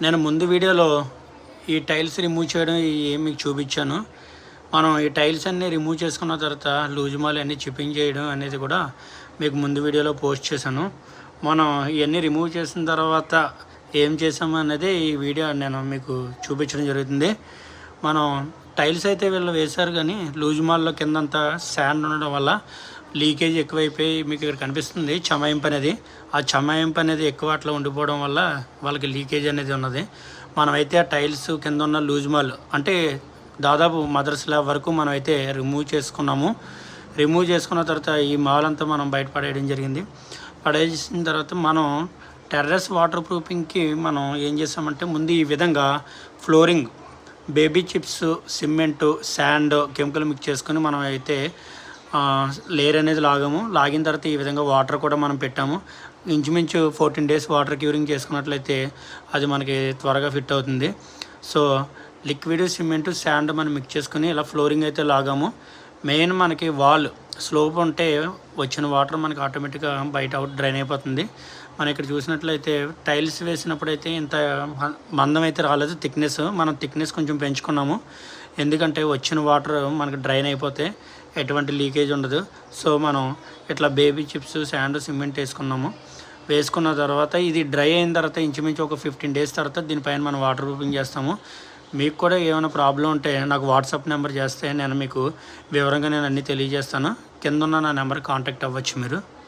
నేను ముందు వీడియోలో ఈ టైల్స్ రిమూవ్ చేయడం మీకు చూపించాను. మనం ఈ టైల్స్ అన్నీ రిమూవ్ చేసుకున్న తర్వాత లూజ్ మాల్ అన్నీ చిప్పింగ్ చేయడం అనేది కూడా మీకు ముందు వీడియోలో పోస్ట్ చేశాను. మనం ఇవన్నీ రిమూవ్ చేసిన తర్వాత ఏం చేసాము అనేది ఈ వీడియో నేను మీకు చూపించడం జరుగుతుంది. మనం టైల్స్ అయితే వీళ్ళు వేశారు, కానీ లూజ్ మాల్లో కిందంతా శాండ్ ఉండడం వల్ల లీకేజ్ ఎక్కువైపోయి మీకు ఇక్కడ కనిపిస్తుంది చమాయింపు అనేది. ఆ చమాయింపు అనేది ఎక్కువ అట్లా ఉండిపోవడం వల్ల వాళ్ళకి లీకేజ్ అనేది ఉన్నది. మనమైతే ఆ టైల్స్ కింద ఉన్న లూజ్ మాల్ అంటే దాదాపు మదర్ స్లాబ్ వరకు మనం అయితే రిమూవ్ చేసుకున్నాము. రిమూవ్ చేసుకున్న తర్వాత ఈ మాల్ అంతా మనం బయట పడేయడం జరిగింది. పడేసిన తర్వాత మనం టెర్రస్ వాటర్ ప్రూఫింగ్కి మనం ఏం చేసామంటే ముందు ఈ విధంగా flooring baby chips, cement, sand, chemical mix చేసుకొని మనం అయితే లేయర్ అనేది లాగిన తర్వాత ఈ విధంగా వాటర్ కూడా మనం పెట్టాము. ఇంచుమించు 14 days వాటర్ క్యూరింగ్ చేసుకున్నట్లయితే అది మనకి త్వరగా ఫిట్ అవుతుంది. సో లిక్విడ్, సిమెంట్, శాండ్ మనం మిక్స్ చేసుకుని ఇలా ఫ్లోరింగ్ అయితే లాగాము. మెయిన్ మనకి వాల్ స్లోప్ ఉంటే వచ్చిన వాటర్ మనకి ఆటోమేటిక్గా బయట అవుట్ డ్రైన్ అయిపోతుంది. మనం ఇక్కడ చూసినట్లయితే టైల్స్ వేసినప్పుడైతే ఇంత మందం అయితే రాలేదు. మనం థిక్నెస్ కొంచెం పెంచుకున్నాము, ఎందుకంటే వచ్చిన వాటర్ మనకి డ్రైన్ అయిపోతే ఎటువంటి లీకేజ్ ఉండదు. సో మనం ఇట్లా బేబీ చిప్స్, శాండ్, సిమెంట్ వేసుకున్న తర్వాత ఇది డ్రై అయిన తర్వాత ఇంచుమించు ఒక 15 days తర్వాత దీనిపైన మనం వాటర్ ప్రూఫింగ్ చేస్తాము. మీకు కూడా ఏమైనా ప్రాబ్లం ఉంటే నాకు వాట్సాప్ నెంబర్ చేస్తే నేను మీకు వివరంగా అన్నీ తెలియజేస్తాను. కింద ఉన్న నా నెంబర్ కాంటాక్ట్ అవ్వచ్చు మీరు.